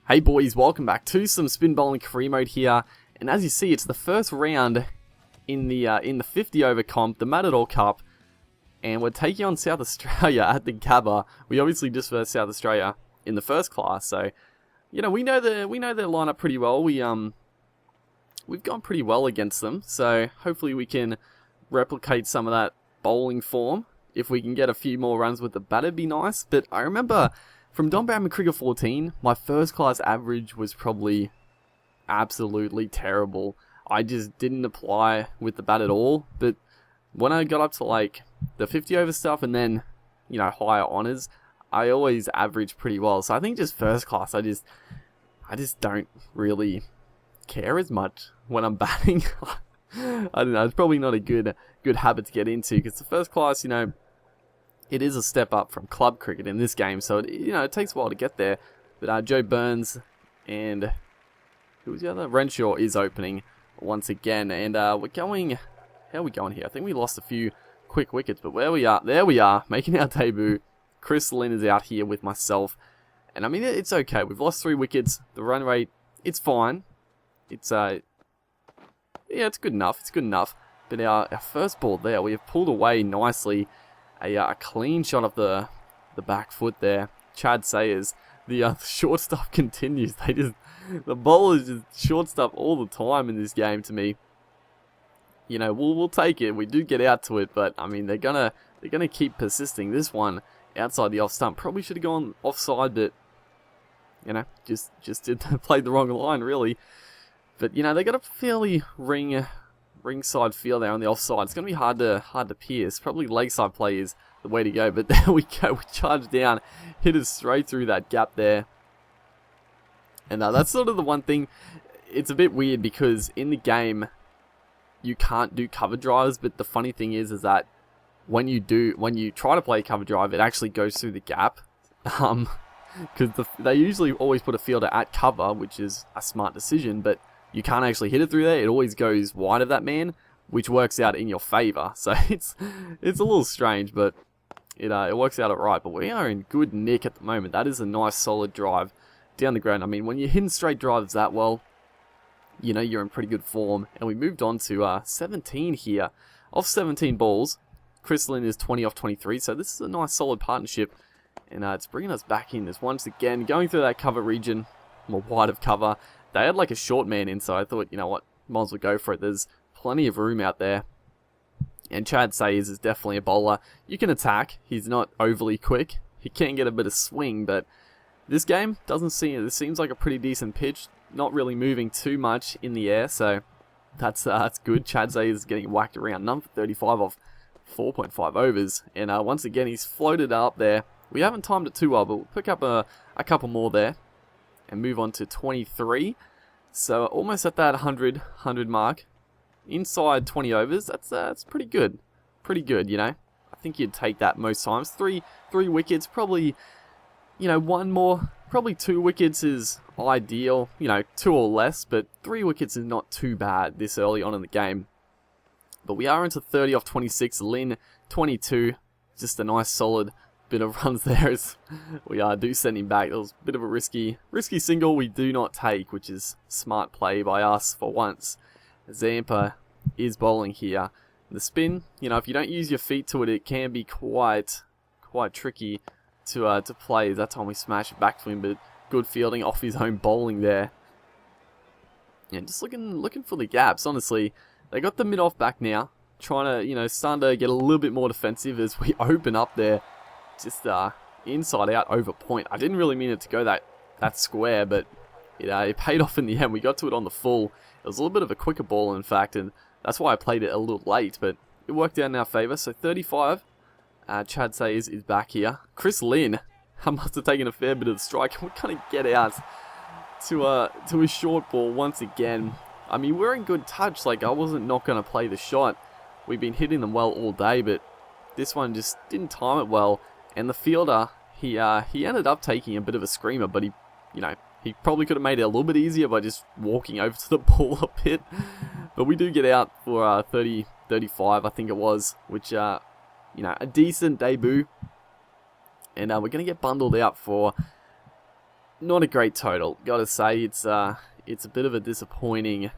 Hey boys, welcome back to some spin bowling career mode here, and as you see, it's the first round in the 50 over comp, the Matador Cup, and we're taking on South Australia at the Gabba. We obviously just versed South Australia in the first class, so you know we know their lineup pretty well. We've gone pretty well against them, so hopefully we can replicate some of that bowling form. If we can get a few more runs with the bat, it'd be nice. But I remember from Don Brown McCrigger 14, my first class average was probably absolutely terrible. I just didn't apply with the bat at all. But when I got up to like the 50 over stuff and then, you know, higher honors, I always averaged pretty well. So I think just first class, I just don't really care as much when I'm batting. I don't know, it's probably not a good habit to get into, because the first class, you know, it is a step up from club cricket in this game, so it takes a while to get there. But Joe Burns and who was the other? Renshaw is opening once again, and we're going. How are we going here? I think we lost a few quick wickets, but there we are, making our debut. Chris Lynn is out here with myself, and I mean it's okay. We've lost 3 wickets. The run rate, it's fine. It's it's good enough. It's good enough. But our first ball there, we have pulled away nicely. A clean shot of the back foot there. Chad Sayers, the short stuff continues. The bowlers just short stuff all the time in this game. To me, you know, we'll take it. We do get out to it, but I mean they're gonna keep persisting. This one outside the off stump probably should have gone offside, but you know, just did play the wrong line really. But you know, they got a fairly ringside field there on the offside. It's going to be hard to pierce. Probably leg side play is the way to go. But there we go. We charged down, hit us straight through that gap there. And that's sort of the one thing. It's a bit weird because in the game you can't do cover drives. But the funny thing is that when you try to play a cover drive, it actually goes through the gap. Because they usually always put a fielder at cover, which is a smart decision. But you can't actually hit it through there. It always goes wide of that man, which works out in your favour. So it's a little strange, but it works out alright. But we are in good nick at the moment. That is a nice solid drive down the ground. I mean, when you're hitting straight drives that well, you know you're in pretty good form. And we moved on to 17 here. Off 17 balls, Chris Lynn is 20 off 23. So this is a nice solid partnership. And it's bringing us back in. This once again going through that cover region, more wide of cover. They had like a short man in, so I thought, you know what, might as well go for it. There's plenty of room out there. And Chad Sayers is definitely a bowler. You can attack. He's not overly quick. He can get a bit of swing, but this game it seems like a pretty decent pitch. Not really moving too much in the air, so that's good. Chad Sayers is getting whacked around. None for 35 off 4.5 overs. And once again, he's floated up there. We haven't timed it too well, but we'll pick up a couple more there. And move on to 23. So almost at that 100 mark. Inside 20 overs. That's pretty good. Pretty good, you know. I think you'd take that most times. Three wickets. Probably, you know, one more. Probably 2 wickets is ideal. You know, 2 or less. But 3 wickets is not too bad this early on in the game. But we are into 30 off 26. Lynn, 22. Just a nice solid bit of runs there as we do send him back. It was a bit of a risky single we do not take, which is smart play by us for once. Zampa is bowling here. The spin, you know, if you don't use your feet to it, it can be quite tricky to play. That time we smash it back to him, but good fielding off his own bowling there. Yeah, just looking for the gaps. Honestly, they got the mid off back now, trying to, you know, starting to get a little bit more defensive as we open up there. Just inside out over point. I didn't really mean it to go that square, but it paid off in the end. We got to it on the full. It was a little bit of a quicker ball, in fact, and that's why I played it a little late, but it worked out in our favour. So 35. Chad Sayers is back here. Chris Lynn, I must have taken a fair bit of the strike. We're going to get out to a short ball once again. I mean, we're in good touch. Like, I wasn't not going to play the shot. We've been hitting them well all day, but this one just didn't time it well. And the fielder, he ended up taking a bit of a screamer, but he probably could have made it a little bit easier by just walking over to the ball a bit. But we do get out for 30, 35, I think it was, which, a decent debut. And we're going to get bundled out for not a great total. Gotta say, it's a bit of a disappointing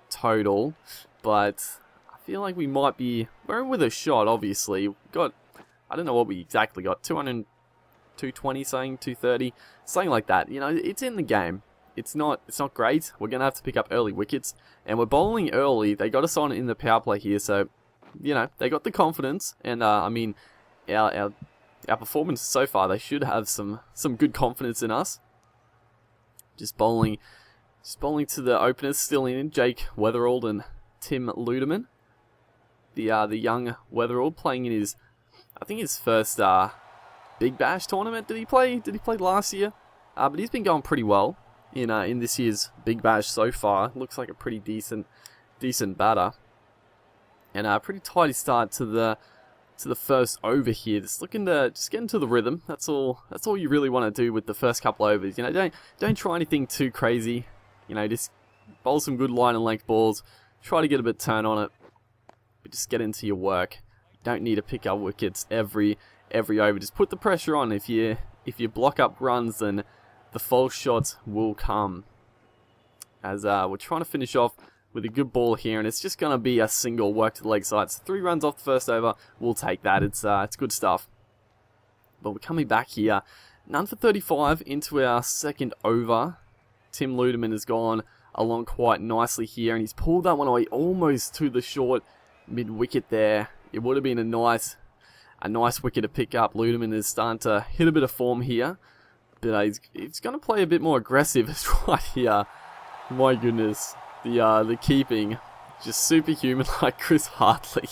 total, but I feel like we're in with a shot, obviously. Got, I don't know what we exactly got, 200, 220 something, 230, something like that. You know, it's in the game. It's not great. We're going to have to pick up early wickets, and we're bowling early. They got us on in the power play here, so, you know, they got the confidence, and, I mean, our performance so far, they should have some good confidence in us. Just bowling to the openers, still in Jake Weatherald and Tim Ludeman. The young Weatherald playing in his, I think his first Big Bash tournament. Did he play last year? But he's been going pretty well in this year's Big Bash so far. Looks like a pretty decent batter, and a pretty tidy start to the first over here. Just looking to get into the rhythm. That's all you really want to do with the first couple overs. You know, don't try anything too crazy. You know, just bowl some good line and length balls. Try to get a bit of turn on it, but just get into your work. You don't need to pick up wickets every over. Just put the pressure on. If you block up runs, then the false shots will come. As we're trying to finish off with a good ball here, and it's just going to be a single work to the leg side. So 3 runs off the first over, we'll take that. It's good stuff. But we're coming back here. None for 35 into our second over. Tim Ludeman has gone along quite nicely here, and he's pulled that one away almost to the short mid-wicket there. It would have been a nice wicket to pick up. Ludeman is starting to hit a bit of form here, but he's going to play a bit more aggressive. It's right here. My goodness. The keeping, just superhuman like Chris Hartley.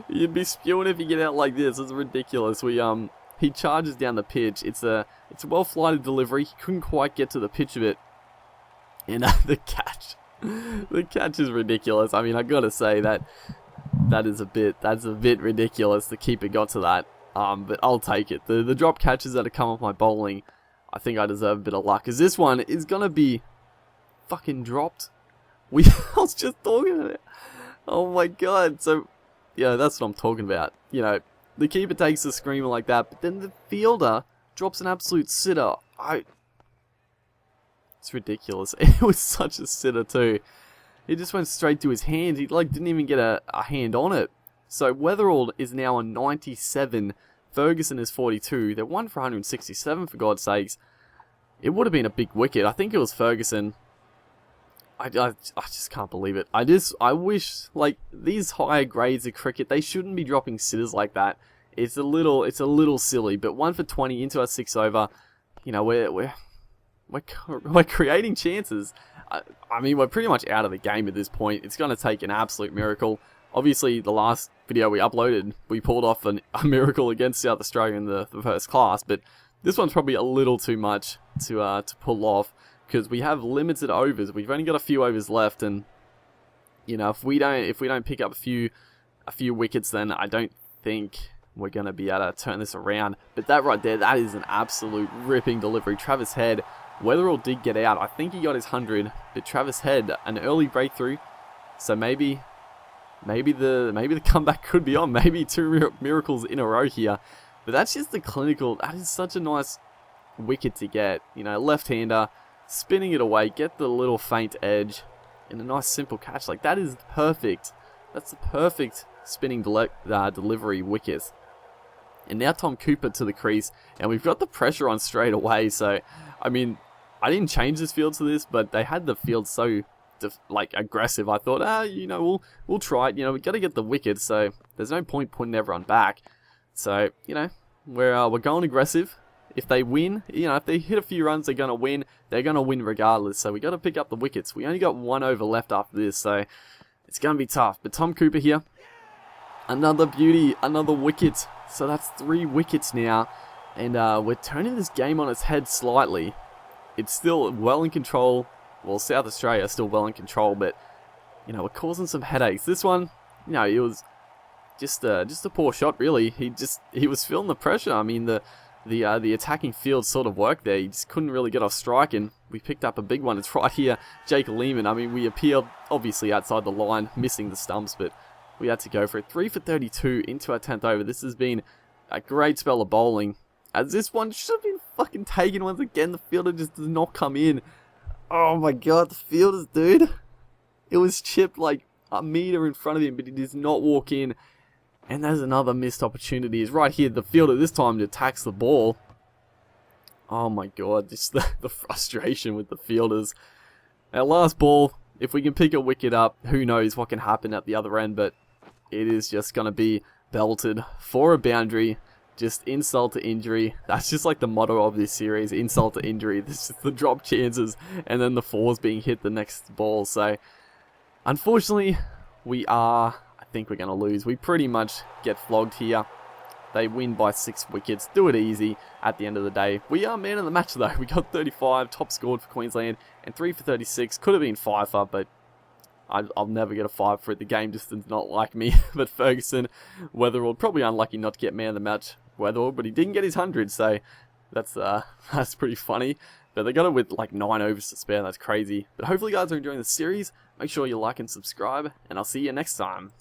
You'd be spewing if you get out like this. It's ridiculous. He charges down the pitch. It's a well-flighted delivery. He couldn't quite get to the pitch of it. And the catch is ridiculous. I mean, I gotta say that's a bit ridiculous. The keeper got to that. But I'll take it. The drop catches that have come off my bowling, I think I deserve a bit of luck, because this one is gonna be fucking dropped. I was just talking about it. Oh my god. So, yeah, that's what I'm talking about. You know, the keeper takes the screamer like that, but then the fielder drops an absolute sitter. It's ridiculous. It was such a sitter too. It just went straight to his hand. He didn't even get a hand on it. So Weatherald is now on 97. Ferguson is 42. They're 1 for 167 for God's sakes. It would have been a big wicket. I think it was Ferguson. I just can't believe it. I wish, like, these higher grades of cricket, they shouldn't be dropping sitters like that. It's a little silly, but 1 for 20 into our 6 over. You know, we're creating chances. I mean, we're pretty much out of the game at this point. It's going to take an absolute miracle. Obviously, the last video we uploaded, we pulled off a miracle against South Australia in the first class, but this one's probably a little too much to pull off, because we have limited overs. We've only got a few overs left, and you know, if we don't pick up a few wickets, then I don't think we're going to be able to turn this around. But that right there, that is an absolute ripping delivery. Travis Head, Weatherall did get out. I think he got his 100, but Travis Head, an early breakthrough. So maybe the comeback could be on. Maybe 2 miracles in a row here. But that's just the clinical. That is such a nice wicket to get. You know, left-hander, spinning it away, get the little faint edge, and a nice simple catch. Like, that is perfect. That's the perfect spinning delivery wicket. And now Tom Cooper to the crease, and we've got the pressure on straight away. So, I mean, I didn't change this field to this, but they had the field so aggressive. I thought, you know, we'll try it. You know, we got to get the wicket, so there's no point putting everyone back. So, you know, we're going aggressive. If they win, you know, if they hit a few runs, they're going to win. They're going to win regardless. So we got to pick up the wickets. We only got 1 over left after this, so it's going to be tough. But Tom Cooper here, another beauty, another wicket. So that's 3 wickets now, and we're turning this game on its head slightly. It's still well in control. Well, South Australia is still well in control, but you know, we're causing some headaches. This one, you know, it was just a poor shot, really. He was feeling the pressure. I mean, the attacking field sort of worked there. He just couldn't really get off strike, and we picked up a big one. It's right here, Jake Lehman. I mean, we appeared obviously outside the line, missing the stumps, but we had to go for it. 3 for 32 into our 10th over. This has been a great spell of bowling. As this one should have been fucking taken once again. The fielder just does not come in. Oh my god, the fielders, dude. It was chipped like a meter in front of him, but he does not walk in. And there's another missed opportunity. Is right here. The fielder this time attacks the ball. Oh my god, just the frustration with the fielders. Our last ball, if we can pick a wicket up, who knows what can happen at the other end, but it is just going to be belted for a boundary. Just insult to injury. That's just like the motto of this series, insult to injury. This is the drop chances and then the fours being hit the next ball. So, unfortunately, I think we're going to lose. We pretty much get flogged here. They win by 6 wickets. Do it easy at the end of the day. We are man of the match though. We got 35, top scored for Queensland, and 3 for 36. Could have been 5-er, but I'll never get a 5 for it. The game just does not like me. But Ferguson, Weatherall, probably unlucky not to get man of the match. Weatherall, but he didn't get his 100, so that's pretty funny. But they got it with like 9 overs to spare. That's crazy. But hopefully you guys are enjoying the series. Make sure you like and subscribe, and I'll see you next time.